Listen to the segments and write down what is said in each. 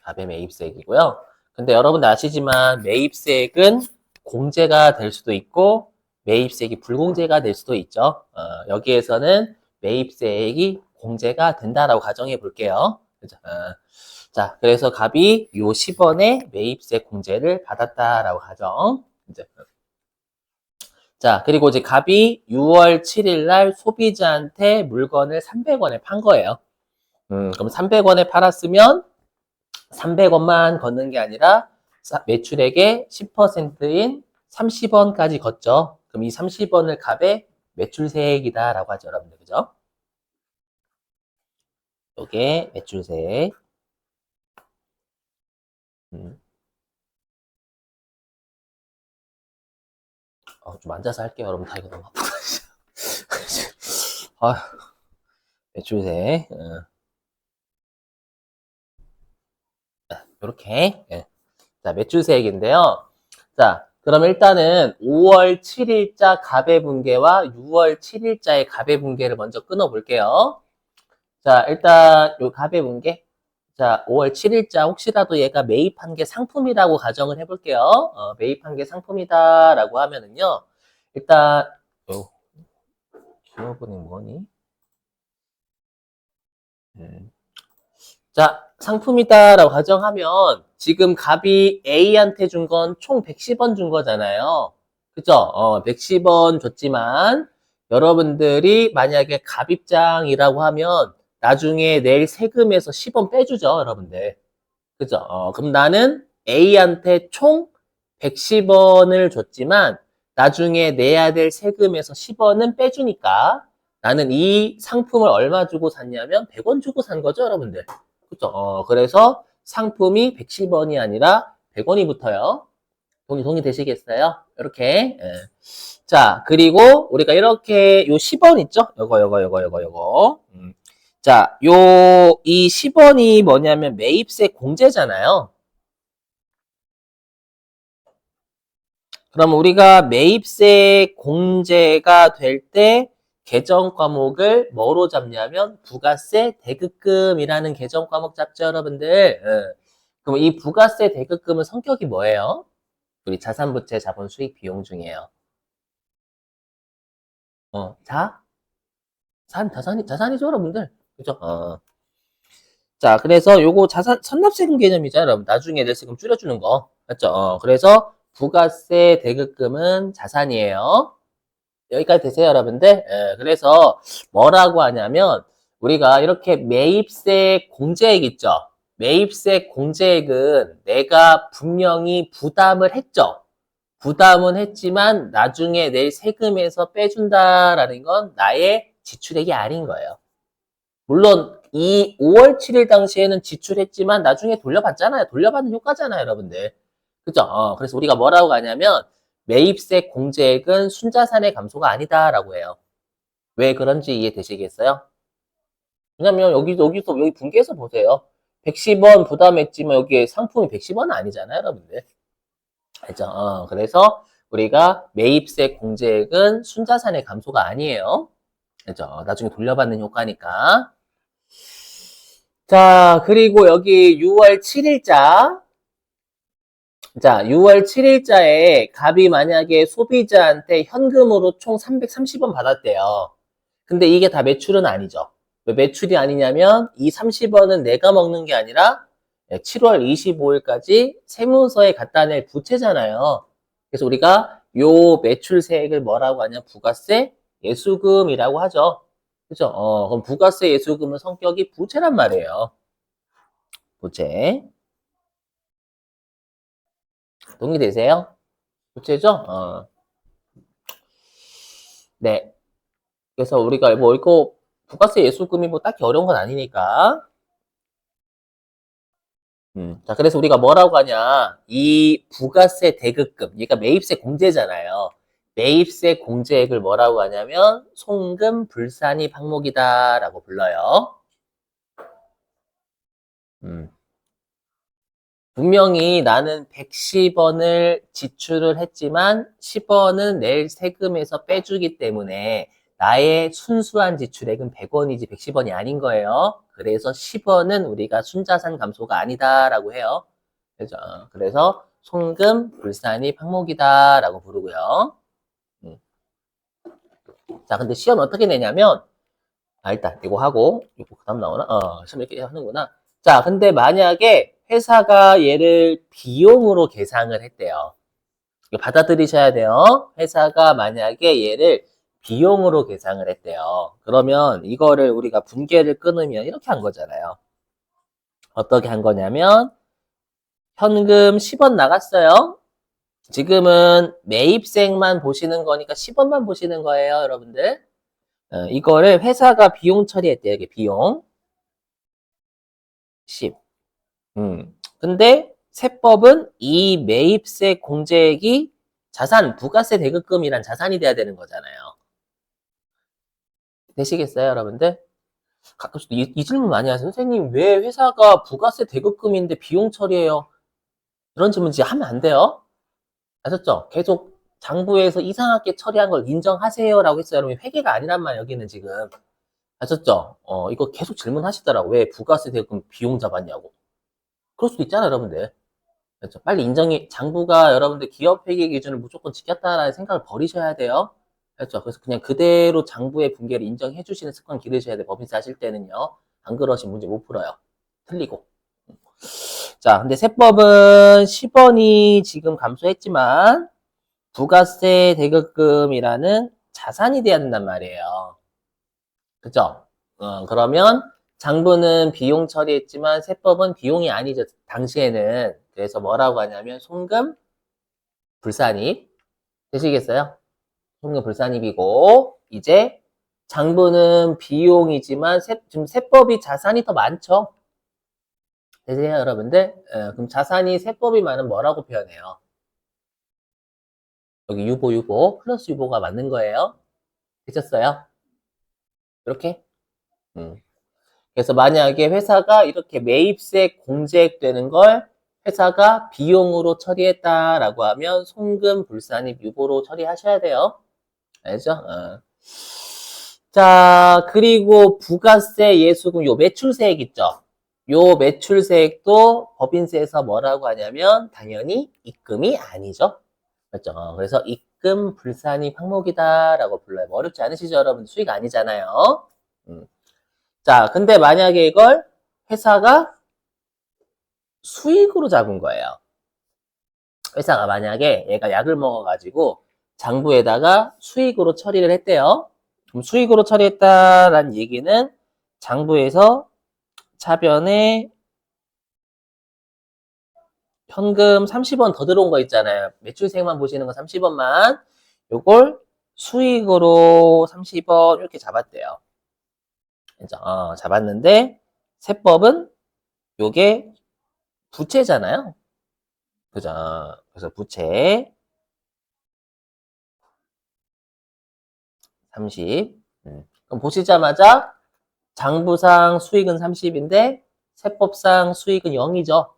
갑의 매입세액이고요. 근데 여러분들 아시지만 매입세액은 공제가 될 수도 있고 매입세액이 불공제가 될 수도 있죠. 여기에서는 매입세액이 공제가 된다라고 가정해 볼게요. 그죠? 자, 그래서 갑이 요 10원의 매입세 공제를 받았다라고 가정. 이제 자, 그리고 이제 갑이 6월 7일 날 소비자한테 물건을 300원에 판 거예요. 그럼 300원에 팔았으면 300원만 걷는 게 아니라 매출액의 10%인 30원까지 걷죠. 그럼 이 30원을 갑의 매출세액이다라고 하죠, 여러분들. 그죠? 요게 매출세액. 음, 좀 앉아서 할게요, 여러분. 다 이거 너무 아프다. 아, 매출세액. 이렇게. 예. 자, 매출세액인데요. 자, 그럼 일단은 5월 7일자 가배분계와 6월 7일자의 가배분계를 먼저 끊어볼게요. 자, 일단 요 가배분계. 자, 5월 7일자 혹시라도 얘가 매입한 게 상품이라고 가정을 해볼게요. 매입한 게 상품이다라고 하면은요. 일단 요 기업은행 뭐니? 자, 상품이다라고 가정하면 지금 갑이 A한테 준 건 총 110원 준 거잖아요. 그죠? 110원 줬지만 여러분들이 만약에 갑입장이라고 하면 나중에 낼 세금에서 10원 빼주죠, 여러분들. 그죠? 그럼 나는 A한테 총 110원을 줬지만 나중에 내야 될 세금에서 10원은 빼주니까 나는 이 상품을 얼마 주고 샀냐면 100원 주고 산 거죠, 여러분들. 그죠? 그래서 상품이 110원이 아니라 100원이 붙어요. 동의되시겠어요? 이렇게. 예. 자, 그리고 우리가 이렇게 요 10원 있죠? 요거. 자, 이 10원이 뭐냐면 매입세 공제잖아요. 그럼 우리가 매입세 공제가 될 때 계정 과목을 뭐로 잡냐면 부가세 대급금이라는 계정 과목 잡죠, 여러분들. 그럼 이 부가세 대급금은 성격이 뭐예요? 우리 자산부채 자본 수익 비용 중이에요. 자산이죠, 여러분들. 그죠? 자, 그래서 요거 선납세금 개념이죠, 여러분. 나중에 낼 세금 줄여주는 거. 맞죠? 그래서 부가세 대급금은 자산이에요. 여기까지 되세요, 여러분들? 예, 그래서 뭐라고 하냐면 우리가 이렇게 매입세 공제액 있죠? 매입세 공제액은 내가 분명히 부담을 했죠? 부담은 했지만 나중에 내 세금에서 빼준다라는 건 나의 지출액이 아닌 거예요. 물론 이 5월 7일 당시에는 지출했지만 나중에 돌려받잖아요. 돌려받는 효과잖아요, 여러분들. 그죠? 그래서 우리가 뭐라고 하냐면 매입세 공제액은 순자산의 감소가 아니다라고 해요. 왜 그런지 이해되시겠어요? 왜냐면 여기 분기해서 보세요. 110원 부담했지만 여기에 상품이 110원은 아니잖아요, 여러분들. 알죠? 그래서 우리가 매입세 공제액은 순자산의 감소가 아니에요. 알죠? 나중에 돌려받는 효과니까. 자, 그리고 여기 6월 7일자. 자, 6월 7일자에 갑이 만약에 소비자한테 현금으로 총 330원 받았대요. 근데 이게 다 매출은 아니죠. 왜 매출이 아니냐면 이 30원은 내가 먹는 게 아니라 7월 25일까지 세무서에 갖다 낼 부채잖아요. 그래서 우리가 요 매출세액을 뭐라고 하냐? 부가세 예수금이라고 하죠. 그죠? 그럼 부가세 예수금은 성격이 부채란 말이에요. 부채. 동의되세요? 부채죠? 네. 그래서 우리가 뭐 이거 부가세 예수금이 뭐 딱히 어려운 건 아니니까. 자, 그래서 우리가 뭐라고 하냐. 이 부가세 대급금, 그러니까 매입세 공제잖아요. 매입세 공제액을 뭐라고 하냐면 송금 불산입 항목이다라고 불러요. 음. 분명히 나는 110원을 지출을 했지만 10원은 낼 세금에서 빼주기 때문에 나의 순수한 지출액은 100원이지 110원이 아닌 거예요. 그래서 10원은 우리가 순자산 감소가 아니다라고 해요. 그죠? 그래서 송금 불산입 항목이다라고 부르고요. 자, 근데 시험 어떻게 내냐면, 일단 이거 하고, 이거 그 다음 나오나? 시험 이렇게 하는구나. 자, 근데 만약에 회사가 얘를 비용으로 계상을 했대요. 이거 받아들이셔야 돼요. 회사가 만약에 얘를 비용으로 계상을 했대요. 그러면 이거를 우리가 분계를 끊으면 이렇게 한 거잖아요. 어떻게 한 거냐면, 현금 10원 나갔어요. 지금은 매입생만 보시는 거니까 10원만 보시는 거예요, 여러분들. 이거를 회사가 비용 처리했대요, 이게 비용. 10. 근데 세법은 이 매입세 공제액이 자산, 부가세 대급금이란 자산이 돼야 되는 거잖아요. 되시겠어요, 여러분들? 가끔씩 이 질문 많이 하세요. 선생님, 왜 회사가 부가세 대급금인데 비용 처리해요? 이런 질문 진짜 하면 안 돼요. 아셨죠? 계속 장부에서 이상하게 처리한 걸 인정하세요라고 했어요. 여러분, 회계가 아니란 말이에요, 여기는 지금. 아셨죠? 이거 계속 질문하시더라고. 왜 부가세 대금 비용 잡았냐고. 그럴 수도 있잖아요, 여러분들. 그렇죠? 빨리 인정이, 장부가 여러분들 기업 회계 기준을 무조건 지켰다라는 생각을 버리셔야 돼요. 그렇죠? 그래서 그냥 그대로 장부의 분계를 인정해 주시는 습관 기르셔야 돼요. 법인세 하실 때는요. 안 그러시면 문제 못 풀어요. 틀리고. 자, 근데 세법은 10원이 지금 감소했지만 부가세 대급금이라는 자산이 돼야 된단 말이에요. 그죠? 그러면 장부는 비용 처리했지만 세법은 비용이 아니죠. 당시에는. 그래서 뭐라고 하냐면 송금 불산입. 되시겠어요? 송금 불산입이고 이제 장부는 비용이지만 지금 세법이 자산이 더 많죠. 되세요, 여러분들? 그럼 자산이 세법이 많은 뭐라고 표현해요? 여기 유보 플러스 유보가 맞는 거예요. 되셨어요? 이렇게? 음. 그래서 만약에 회사가 이렇게 매입세 공제되는 걸 회사가 비용으로 처리했다라고 하면 송금, 불산입, 유보로 처리하셔야 돼요. 알죠? 자, 그리고 부가세, 예수금, 요 매출세액 있죠? 요 매출세액도 법인세에서 뭐라고 하냐면 당연히 입금이 아니죠. 맞죠? 그래서 입금 불산입 항목이다라고 불러요. 뭐 어렵지 않으시죠, 여러분? 수익 아니잖아요. 음. 자, 근데 만약에 이걸 회사가 수익으로 잡은 거예요. 회사가 만약에 얘가 약을 먹어가지고 장부에다가 수익으로 처리를 했대요. 그럼 수익으로 처리했다라는 얘기는 장부에서 차변에 현금 30원 더 들어온 거 있잖아요. 매출세액만 보시는 거 30원만. 요걸 수익으로 30원 이렇게 잡았대요. 그죠? 잡았는데 세법은 요게 부채잖아요. 그죠? 그래서 부채 30. 그럼 보시자마자 장부상 수익은 30인데 세법상 수익은 0이죠.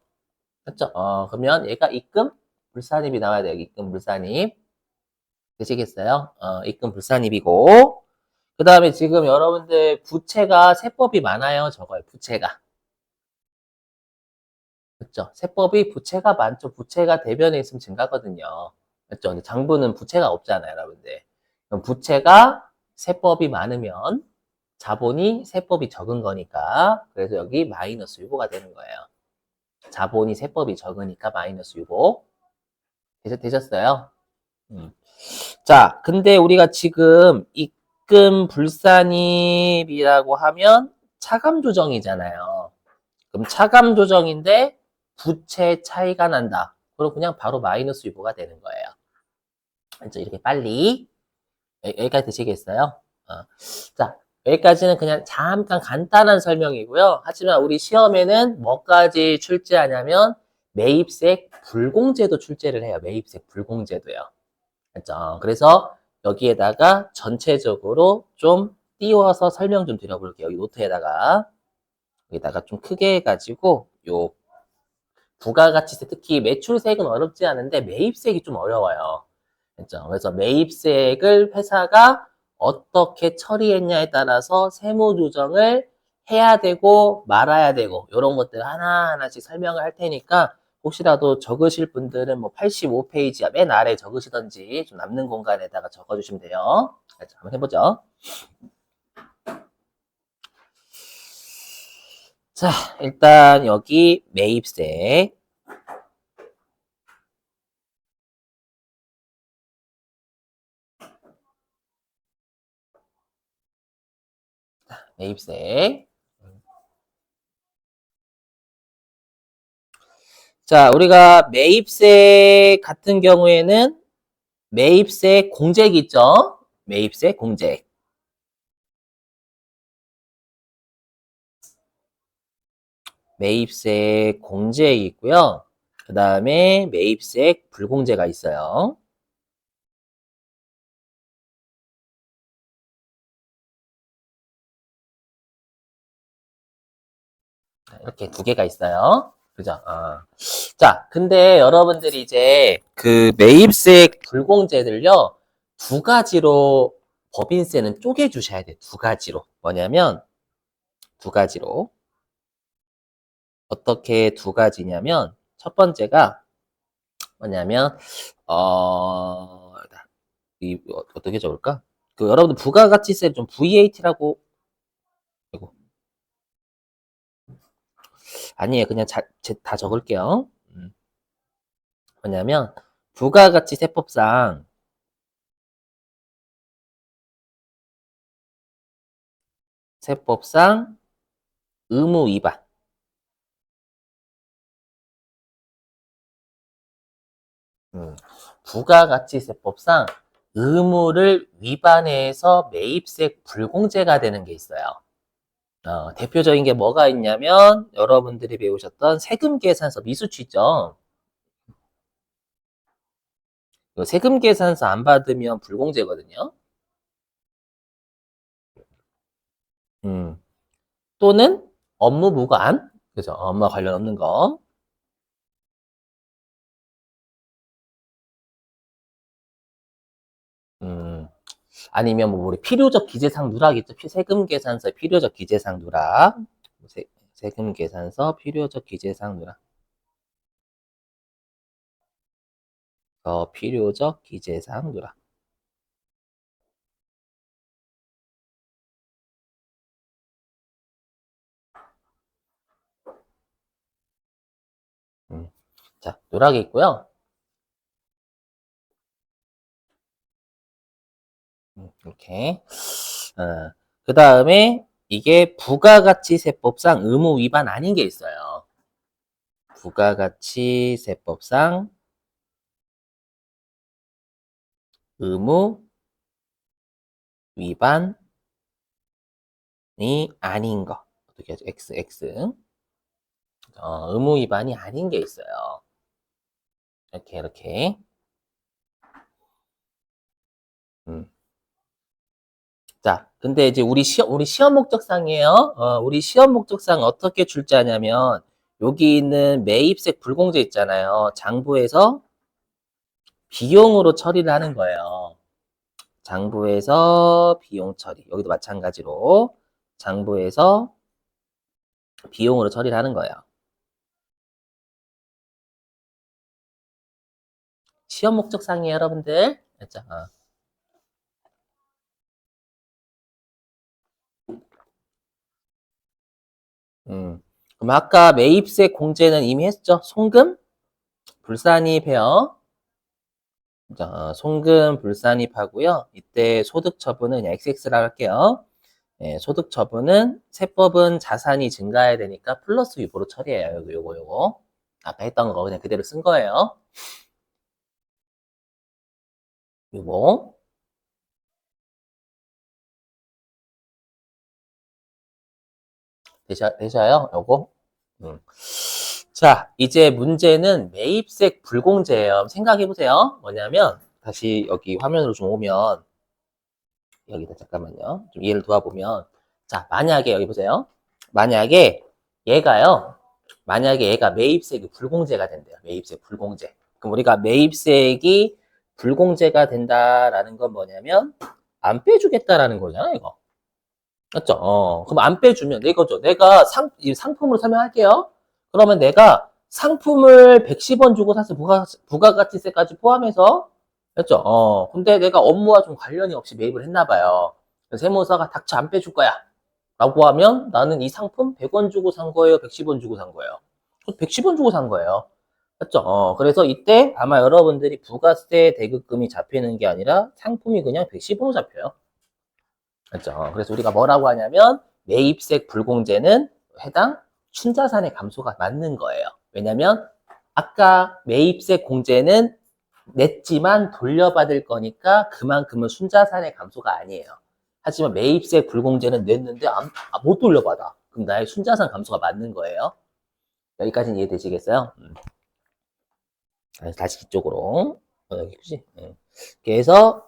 그렇죠? 그러면 얘가 입금 불산입이 나와야 돼요. 입금 불산입. 되시겠어요? 입금 불산입이고 그 다음에 지금 여러분들 부채가 세법이 많아요. 저거요. 부채가. 그렇죠? 세법이 부채가 많죠. 부채가 대변에 있으면 증가거든요. 그렇죠? 근데 장부는 부채가 없잖아요, 여러분들. 그럼 부채가 세법이 많으면 자본이 세법이 적은 거니까 그래서 여기 마이너스 유보가 되는 거예요. 자본이 세법이 적으니까 마이너스 유보. 되셨어요? 자, 근데 우리가 지금 입금 불산입이라고 하면 차감 조정이잖아요. 그럼 차감 조정인데 부채 차이가 난다. 그럼 그냥 바로 마이너스 유보가 되는 거예요. 그래서 이렇게 빨리 여기까지 되시겠어요? 자, 여기까지는 그냥 잠깐 간단한 설명이고요. 하지만 우리 시험에는 뭐까지 출제하냐면 매입세 불공제도 출제를 해요. 매입세 불공제도요. 그렇죠? 그래서 여기에다가 전체적으로 좀 띄워서 설명 좀 드려볼게요. 여기 노트에다가 여기다가 좀 크게 해가지고 요 부가가치세 특히 매출세액은 어렵지 않은데 매입세액이 좀 어려워요. 그렇죠? 그래서 매입세액을 회사가 어떻게 처리했냐에 따라서 세무 조정을 해야 되고 말아야 되고 이런 것들 하나하나씩 설명을 할 테니까 혹시라도 적으실 분들은 뭐 85페이지 맨 아래 적으시던지 좀 남는 공간에다가 적어주시면 돼요. 자, 한번 해보죠. 자, 일단 여기 매입세. 매입세. 자, 우리가 매입세 같은 경우에는 매입세 공제기 있죠? 매입세 공제. 매입세 공제 있고요. 그 다음에 매입세 불공제가 있어요. 이렇게 두 개가 있어요. 그죠? 자, 근데 여러분들이 이제 그 매입세 불공제들요, 두 가지로 법인세는 쪼개주셔야 돼요. 두 가지로. 뭐냐면, 두 가지로. 어떻게 두 가지냐면, 첫 번째가 뭐냐면, 어, 어떻게 적을까? 그 여러분들 부가가치세를 좀 VAT라고, 아니에요. 그냥 다 적을게요. 뭐냐면, 부가가치세법상 의무 위반. 부가가치세법상 의무를 위반해서 매입세 불공제가 되는 게 있어요. 대표적인 게 뭐가 있냐면 여러분들이 배우셨던 세금계산서 미수취 있죠. 세금계산서 안 받으면 불공제거든요. 또는 업무무관, 그죠? 업무 관련 없는 거. 음, 아니면 뭐 우리 필요적 기재상 누락 있죠? 세금계산서 필요적 기재상 누락. 세금계산서 필요적 기재상 누락. 필요적 기재상 누락. 자, 누락이 있고요. 이렇게. 그 다음에 이게 부가가치세법상 의무 위반 아닌 게 있어요. 부가가치세법상 의무 위반이 아닌 거. 어떻게 하죠? XX. 의무 위반이 아닌 게 있어요. 이렇게. 음. 자, 근데 이제 우리 시험 목적상이에요. 우리 시험 목적상 어떻게 출제하냐면, 여기 있는 매입세 불공제 있잖아요. 장부에서 비용으로 처리를 하는 거예요. 장부에서 비용 처리. 여기도 마찬가지로 장부에서 비용으로 처리를 하는 거예요. 시험 목적상이에요, 여러분들. 알죠? 그럼 아까 매입세 공제는 이미 했죠? 송금, 불산입해요. 자, 송금, 불산입하고요. 이때 소득 처분은 그냥 XX라고 할게요. 네, 소득 처분은 세법은 자산이 증가해야 되니까 플러스 유보로 처리해요. 요거. 아까 했던 거 그냥 그대로 쓴 거예요. 요거. 되셔요? 요거. 자, 이제 문제는 매입세 불공제예요. 생각해 보세요. 뭐냐면 다시 여기 화면으로 좀 오면 여기다 잠깐만요. 좀 이해를 도와보면 자, 만약에 여기 보세요. 만약에 얘가요. 만약에 얘가 매입세액이 불공제가 된대요. 매입세 불공제. 그럼 우리가 매입세액이 불공제가 된다라는 건 뭐냐면 안 빼주겠다라는 거잖아, 이거. 맞죠? 그럼 안 빼주면 이거죠. 내가 이 상품으로 설명할게요. 그러면 내가 상품을 110원 주고 사서 부가가치세까지 포함해서 맞죠? 근데 내가 업무와 좀 관련이 없이 매입을 했나 봐요. 세무사가 닥쳐 안 빼줄 거야. 라고 하면 나는 이 상품 100원 주고 산 거예요? 110원 주고 산 거예요? 110원 주고 산 거예요. 맞죠? 그래서 이때 아마 여러분들이 부가세 대급금이 잡히는 게 아니라 상품이 그냥 110원으로 잡혀요. 맞죠? 그래서 우리가 뭐라고 하냐면 매입세 불공제는 해당 순자산의 감소가 맞는 거예요. 왜냐면 아까 매입세 공제는 냈지만 돌려받을 거니까 그만큼은 순자산의 감소가 아니에요. 하지만 매입세 불공제는 냈는데 못 돌려받아. 그럼 나의 순자산 감소가 맞는 거예요. 여기까지는 이해되시겠어요? 다시 이쪽으로. 여기 그지? 그래서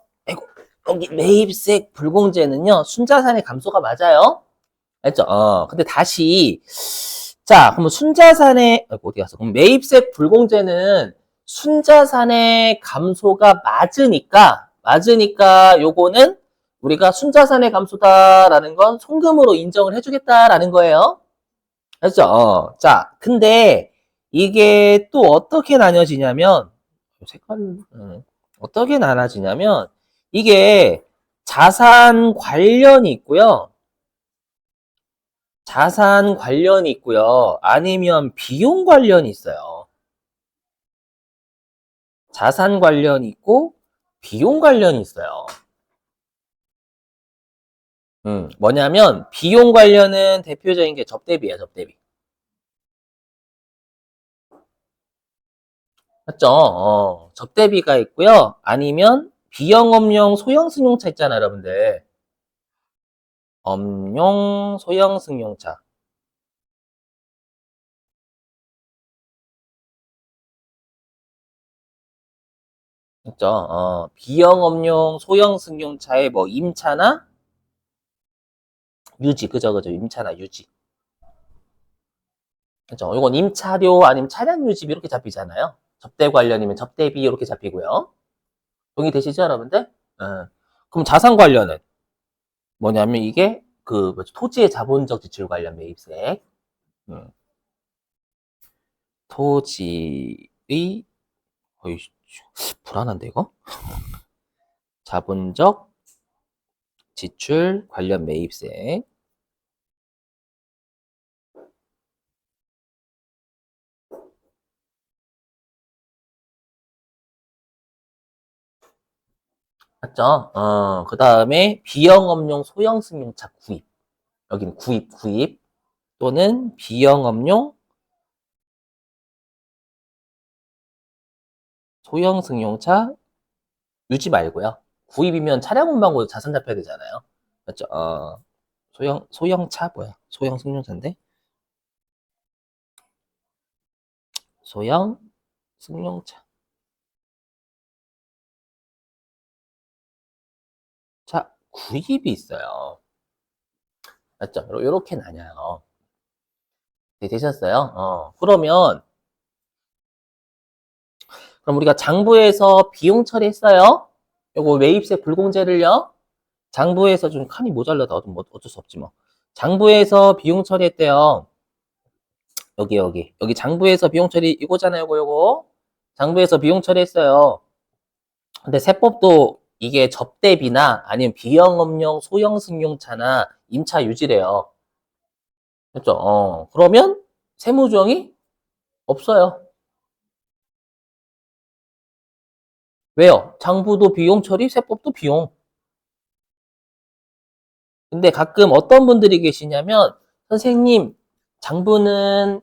여기 매입세 불공제는요 순자산의 감소가 맞아요. 알죠? 근데 다시 자 그러면 순자산의 어디 갔어? 그럼 매입세 불공제는 순자산의 감소가 맞으니까 요거는 우리가 순자산의 감소다라는 건 송금으로 인정을 해주겠다라는 거예요. 알죠? 자 근데 이게 또 어떻게 나뉘어지냐면 색깔 어떻게 나눠지냐면 이게 자산 관련이 있고요. 자산 관련이 있고요. 아니면 비용 관련이 있어요. 자산 관련이 있고 비용 관련이 있어요. 뭐냐면 비용 관련은 대표적인 게 접대비예요. 접대비. 맞죠? 접대비가 있고요. 아니면 비영업용 소형 승용차 있잖아요, 여러분들. 업용 소형 승용차. 있죠. 비영업용 소형 승용차의 뭐 임차나 유지, 그죠. 임차나 유지. 그죠. 이건 임차료 아니면 차량 유지비 이렇게 잡히잖아요. 접대 관련이면 접대비 이렇게 잡히고요. 동의되시죠, 여러분들? 그럼 자산 관련은 뭐냐면 이게 그 토지의 자본적 지출 관련 매입세. 음. 토지의 어이 불안한데 이거? 자본적 지출 관련 매입세. 맞죠? 그 다음에 비영업용 소형 승용차 구입. 여기는 구입. 또는 비영업용 소형 승용차 유지 말고요. 구입이면 차량 운반고 자산 잡혀야 되잖아요. 맞죠? 소형차 뭐야? 소형 승용차인데? 소형 승용차. 자, 구입이 있어요. 맞죠? 요렇게 나뉘어요. 네, 되셨어요? 그럼 우리가 장부에서 비용 처리했어요. 요거 매입세 불공제를요. 장부에서 좀 칸이 모자라다. 어쩔 수 없지 뭐. 장부에서 비용 처리했대요. 여기 장부에서 비용 처리 이거잖아요. 요거. 장부에서 비용 처리했어요. 근데 세법도 이게 접대비나 아니면 비영업용 소형 승용차나 임차 유지래요. 그렇죠? 그러면 세무조항이 없어요. 왜요? 장부도 비용 처리, 세법도 비용. 근데 가끔 어떤 분들이 계시냐면 선생님 장부는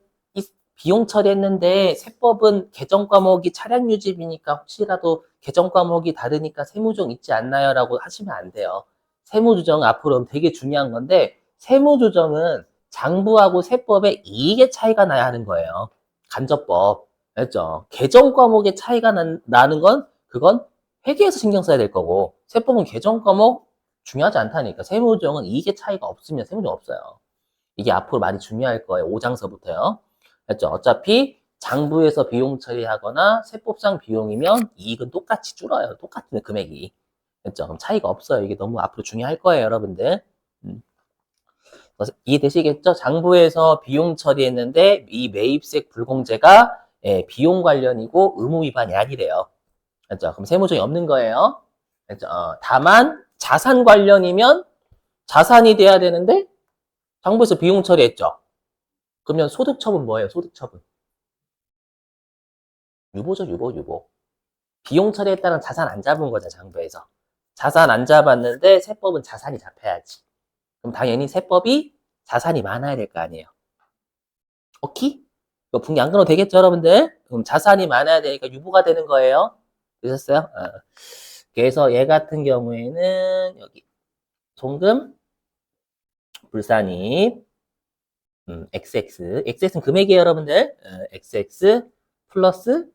비용 처리했는데 세법은 개정 과목이 차량 유지비니까 혹시라도 개정 과목이 다르니까 세무조정 있지 않나요? 라고 하시면 안 돼요. 세무조정 앞으로 되게 중요한 건데 세무조정은 장부하고 세법의 이익의 차이가 나야 하는 거예요. 간접법. 알죠? 개정 과목의 차이가 나는 건 그건 회계에서 신경 써야 될 거고 세법은 개정 과목 중요하지 않다니까. 세무조정은 이익의 차이가 없으면 세무조정 없어요. 이게 앞으로 많이 중요할 거예요. 5장서부터요. 알죠? 어차피 장부에서 비용 처리하거나 세법상 비용이면 이익은 똑같이 줄어요. 똑같은 금액이. 됐죠? 그럼 차이가 없어요. 이게 너무 앞으로 중요할 거예요, 여러분들. 음. 이해되시겠죠? 장부에서 비용 처리했는데 이 매입세 불공제가 비용 관련이고 의무 위반이 아니래요. 됐죠? 그럼 세무조항이 없는 거예요. 됐죠? 다만 자산 관련이면 자산이 돼야 되는데 장부에서 비용 처리했죠? 그러면 소득처분 뭐예요? 소득처분. 유보죠, 유보. 비용 처리에 따른 자산 안 잡은 거죠, 장부에서. 자산 안 잡았는데 세법은 자산이 잡혀야지. 그럼 당연히 세법이 자산이 많아야 될 거 아니에요. 오케이? 이거 분기 안 끊어도 되겠죠, 여러분들? 그럼 자산이 많아야 되니까 유보가 되는 거예요. 되셨어요? 그래서 얘 같은 경우에는 여기 송금, 불산입, XX는 금액이에요, 여러분들. XX 플러스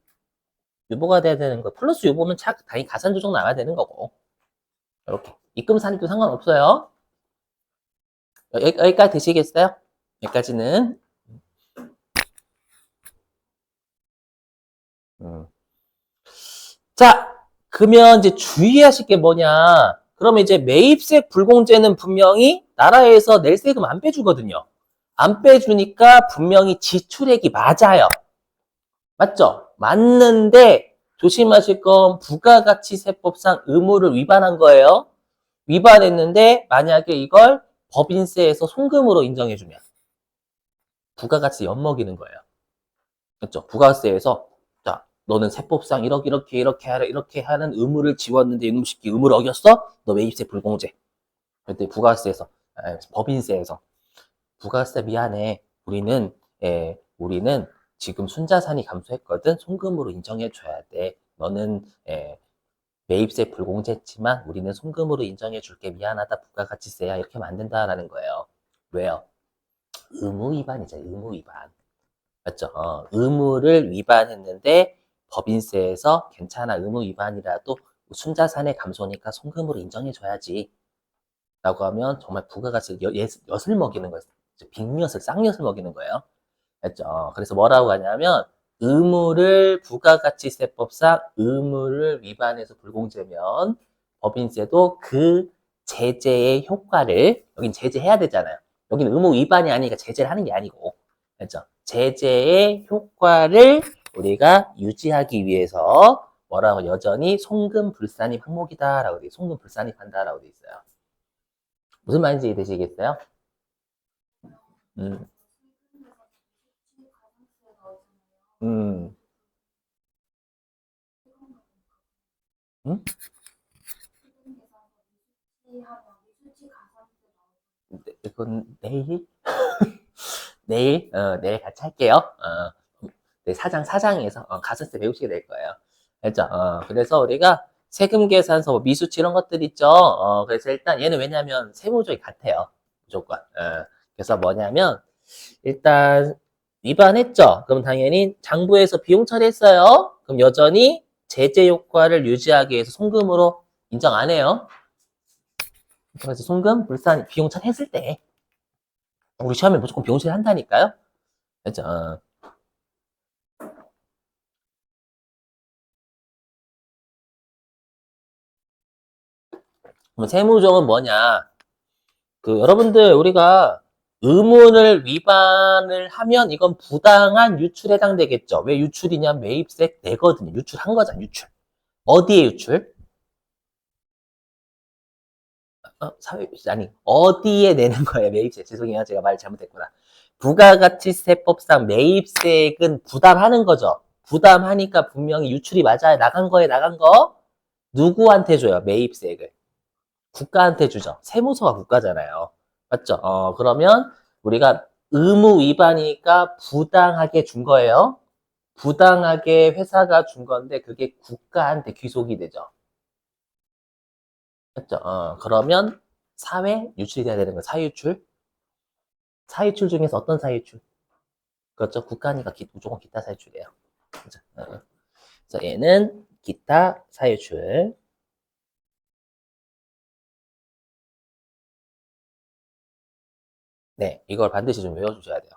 유보가 돼야 되는 거. 플러스 유보면 당연히 가산 조정 나와야 되는 거고. 이렇게. 입금 산입도 상관없어요. 여기까지 되시겠어요? 여기까지는. 음. 자, 그러면 이제 주의하실 게 뭐냐. 그러면 이제 매입세 불공제는 분명히 나라에서 낼 세금 안 빼주거든요. 안 빼주니까 분명히 지출액이 맞아요. 맞죠? 맞는데 조심하실 건 부가가치세법상 의무를 위반한 거예요. 위반했는데 만약에 이걸 법인세에서 송금으로 인정해주면 부가가치 엿먹이는 거예요. 그렇죠? 부가세에서 자, 너는 세법상 이렇게 하는 의무를 지웠는데 이놈 새끼 의무를 어겼어? 너 매입세 불공제. 그때 부가세에서 법인세에서 부가세 미안해. 우리는 지금 순자산이 감소했거든. 송금으로 인정해줘야 돼. 너는 매입세 불공제했지만 우리는 송금으로 인정해줄게. 미안하다. 부가가치세야. 이렇게 만든다라는 거예요. 왜요? 의무 위반이죠. 의무 위반. 맞죠? 의무를 위반했는데 법인세에서 괜찮아. 의무 위반이라도 순자산의 감소니까 송금으로 인정해줘야지. 라고 하면 정말 부가가치 엿을 먹이는 거예요. 빅엿을, 쌍엿을 먹이는 거예요. 알죠? 그래서 뭐라고 하냐면 부가가치세법상 의무를 위반해서 불공제면 법인세도 그 제재의 효과를 여긴 제재해야 되잖아요. 여기는 의무 위반이 아니니까 제재를 하는 게 아니고 알죠? 제재의 효과를 우리가 유지하기 위해서 뭐라고 여전히 송금 불산입 항목이다라고 돼 송금 불산입한다라고 돼 있어요. 무슨 말인지 되시겠어요? 음, 음, 음? 이건 내일? 내일 같이 할게요. 네, 사장에서 가산세 배우시게 될 거예요. 알죠? 그래서 우리가 세금 계산서, 뭐 미수치 이런 것들 있죠? 그래서 일단 얘는 왜냐면 세무조이 같아요. 무조건. 그래서 뭐냐면, 일단 위반했죠? 그럼 당연히 장부에서 비용 처리했어요? 그럼 여전히 제재 효과를 유지하기 위해서 송금으로 인정 안 해요. 그래서 송금, 불산, 비용 처리했을 때 우리 시험에 무조건 비용 처리한다니까요? 알죠? 그럼 세무조는 뭐냐? 여러분들 우리가 의무를 위반을 하면 이건 부당한 유출에 해당되겠죠. 왜 유출이냐? 매입세 내거든요. 유출한 거잖아, 유출. 어디에 유출? 어디에 내는 거예요, 매입세. 죄송해요. 제가 말 잘못했구나. 부가가치세법상 매입세액은 부담하는 거죠. 부담하니까 분명히 유출이 맞아요. 나간 거에 나간 거. 누구한테 줘요, 매입세액을? 국가한테 주죠. 세무서가 국가잖아요. 맞죠? 그러면 우리가 의무 위반이니까 부당하게 준 거예요. 부당하게 회사가 준 건데 그게 국가한테 귀속이 되죠. 맞죠? 그러면 사회 유출이 돼야 되는 거예요. 사유출. 사유출 중에서 어떤 사유출? 그렇죠. 국가니까 무조건 기타 사유출이에요. 그렇죠? 그래서 얘는 기타 사유출. 네, 이걸 반드시 좀 외워주셔야 돼요.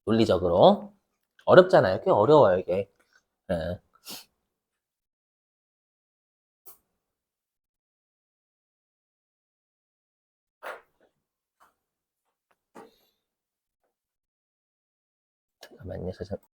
논리적으로. 어렵잖아요. 꽤 어려워요, 이게. 네. 잠깐만요.